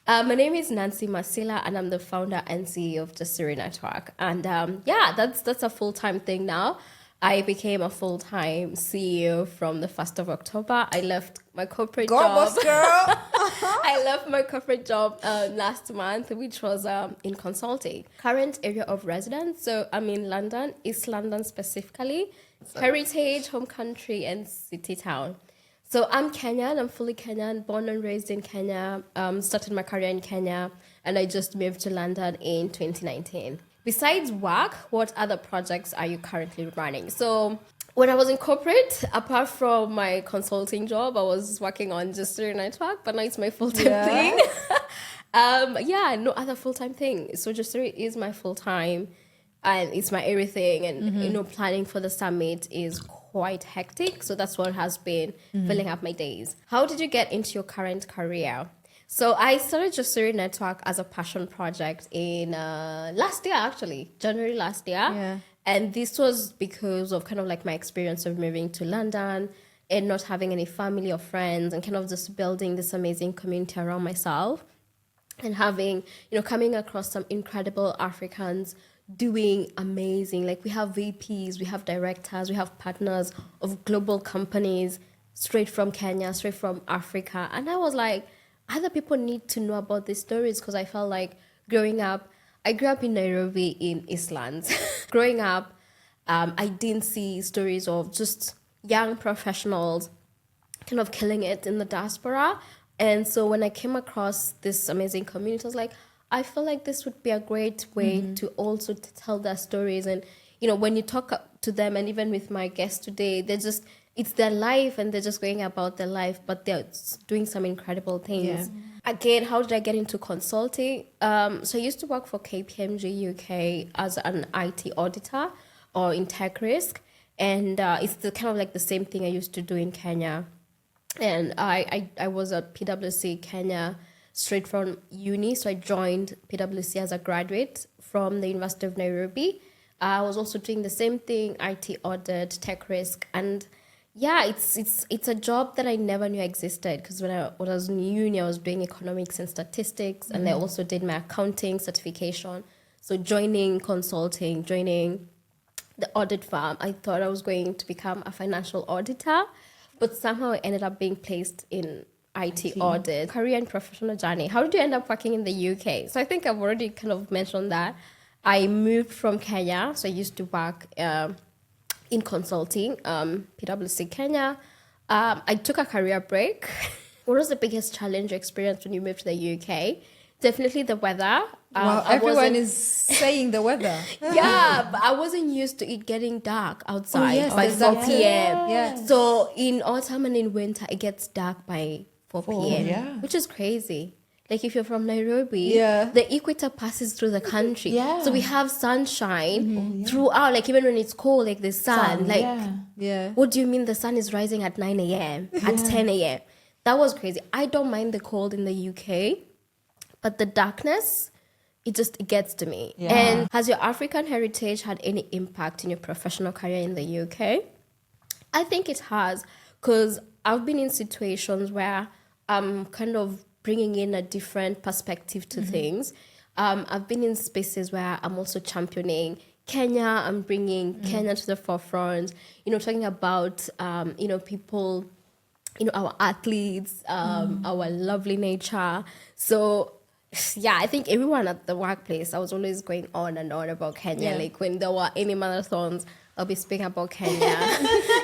My name is Nancy Masila, and I'm the founder and CEO of Jasiri Network. And that's a full-time thing now. I became a full-time CEO from the 1st of October. I left my corporate job. Boss girl. I left my corporate job last month, which was in consulting. Current area of residence. So I'm in London, East London specifically. Heritage, home country, and city town. So I'm Kenyan. I'm fully Kenyan, born and raised in Kenya. Started my career in Kenya, and I just moved to London in 2019. Besides work, what other projects are you currently running? So when I was in corporate, apart from my consulting job, I was working on Jasiri Network, but now it's my full-time thing. No other full-time thing. So Jasiri is my full-time, and it's my everything. And planning for the summit is quite hectic. So that's what has been filling up my days. How did you get into your current career? So I started Jasiri Network as a passion project in last year, actually, January last year. Yeah. And this was because of kind of like my experience of moving to London and not having any family or friends, and kind of just building this amazing community around myself, and having, coming across some incredible Africans doing amazing. Like, we have VPs, we have directors, we have partners of global companies straight from Kenya, straight from Africa. And I was like, other people need to know about these stories, because I felt like I grew up in Nairobi in Eastlands. Growing up, I didn't see stories of just young professionals kind of killing it in the diaspora. And so when I came across this amazing community, I was like, I feel like this would be a great way to also tell their stories. And, when you talk to them, and even with my guests today, it's their life, and they're just going about their life, but they're doing some incredible things. Yeah. Again, how did I get into consulting? So I used to work for KPMG UK as an IT auditor or in tech risk. And it's kind of like the same thing I used to do in Kenya. And I was at PwC Kenya straight from uni. So I joined PwC as a graduate from the University of Nairobi. I was also doing the same thing, IT audit, tech risk. And yeah, it's a job that I never knew existed, because when I was in uni, I was doing economics and statistics, and I also did my accounting certification. So joining consulting, joining the audit firm, I thought I was going to become a financial auditor, but somehow I ended up being placed in IT audit. Career and professional journey. How did you end up working in the UK? So I think I've already kind of mentioned that. I moved from Kenya, so I used to work in consulting, PwC Kenya. I took a career break. What was the biggest challenge you experienced when you moved to the UK? Definitely the weather. Everyone is saying the weather. Yeah, but I wasn't used to it getting dark outside by 4 p.m. Yeah. So in autumn and in winter, it gets dark by 4 p.m., which is crazy. Like, if you're from Nairobi, the equator passes through the country. Yeah. So we have sunshine throughout, like, even when it's cold, like the sun. What do you mean the sun is rising at 9 a.m., at 10 a.m.? That was crazy. I don't mind the cold in the UK, but the darkness, it gets to me. Yeah. And has your African heritage had any impact in your professional career in the UK? I think it has, because I've been in situations where I'm kind of bringing in a different perspective to things. I've been in spaces where I'm also championing Kenya. I'm bringing Kenya to the forefront, talking about, people, our athletes, our lovely nature. So, yeah, I think everyone at the workplace, I was always going on and on about Kenya. Yeah. Like, when there were any marathons, I'll be speaking about Kenya.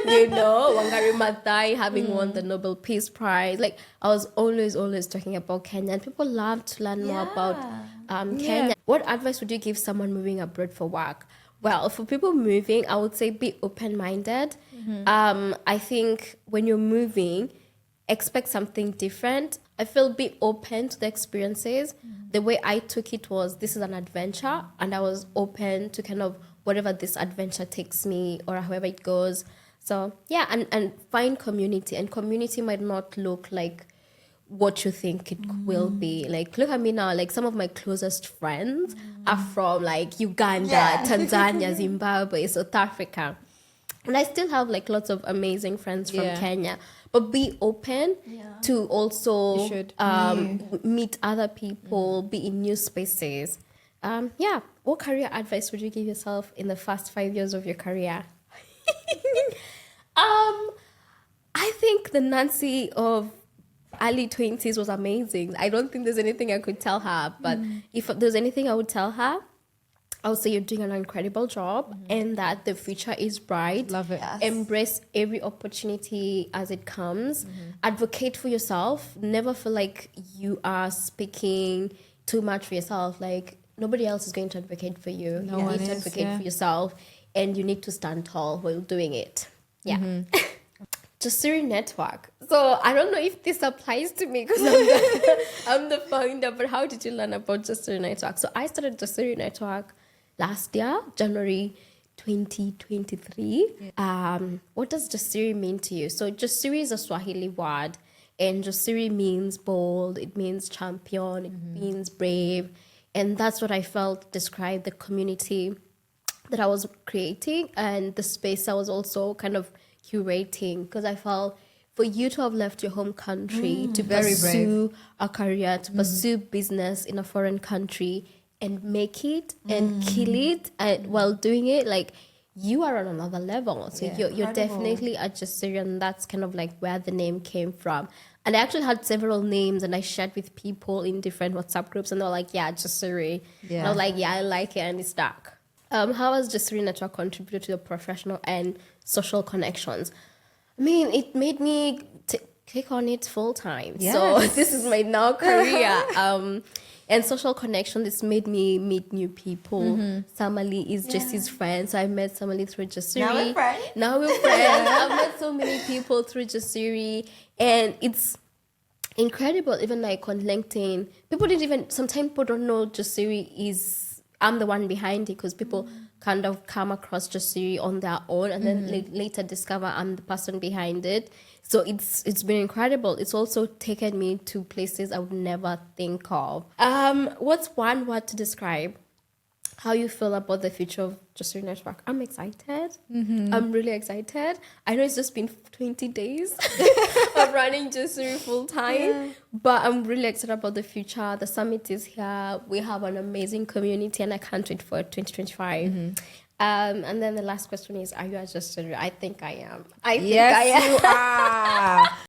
Wangari Maathai having won the Nobel Peace Prize. Like, I was always talking about Kenya, and people love to learn more about Kenya. What advice would you give someone moving abroad for work? Well, for people moving, I would say be open-minded. I think when you're moving, expect something different. I feel be open to the experiences. The way I took it was, this is an adventure, and I was open to kind of whatever this adventure takes me, or however it goes. So yeah, and find community. And community might not look like what you think it will be. Like, look at me now. Like, some of my closest friends are from like Uganda, Tanzania, Zimbabwe, South Africa. And I still have like lots of amazing friends from Kenya. but be open to also You should. meet other people, be in new spaces. What career advice would you give yourself in the first 5 years of your career? I think the Nancy of early 20s was amazing. I don't think there's anything I could tell her, but if there's anything I would tell her, I would say you're doing an incredible job and that the future is bright. Love it. Yes. Embrace every opportunity as it comes. Advocate for yourself. Never feel like you are speaking too much for yourself. Like, nobody else is going to advocate for you. No You one need to is, advocate for yourself, and you need to stand tall while doing it. Yeah. Jasiri Network. So I don't know if this applies to me because I'm the founder, but how did you learn about Jasiri Network? So I started Jasiri Network last year, January 2023. What does Jasiri mean to you? So Jasiri is a Swahili word, and Jasiri means bold, it means champion, it means brave. And that's what I felt described the community that I was creating and the space I was also kind of curating, because I felt for you to have left your home country to Very pursue a career, to pursue business in a foreign country and make it and kill it and while doing it, like, you are on another level. So Yeah. you're Incredible. definitely a Jasiri, and that's kind of like where the name came from. And I actually had several names and I shared with people in different WhatsApp groups, and they're like, yeah, Jasiri. Yeah. And I was like, yeah, I like it, and it's dark. How has Jasiri Network contributed to your professional and social connections? I mean, it made me click on it full time. So Yes. this is my now career. And social connection, this made me meet new people. Samali is Jessie's friend. So I met Samali through Jasiri. Now we're friends. Now we're friends. I've met so many people through Jasiri. And it's incredible. Even like on LinkedIn, people didn't even, sometimes people don't know Jasiri is, I'm the one behind it, because people kind of come across Jasiri on their own and then later discover I'm the person behind it. So it's been incredible. It's also taken me to places I would never think of. What's one word to describe how you feel about the future of Jasiri Network? I'm excited. I'm really excited. I know it's just been 20 days of running Jasiri full time, but I'm really excited about the future. The summit is here. We have an amazing community, and I can't wait for 2025. And then the last question is, are you a Jasiri? I think I am. I think I am. Yes, you are.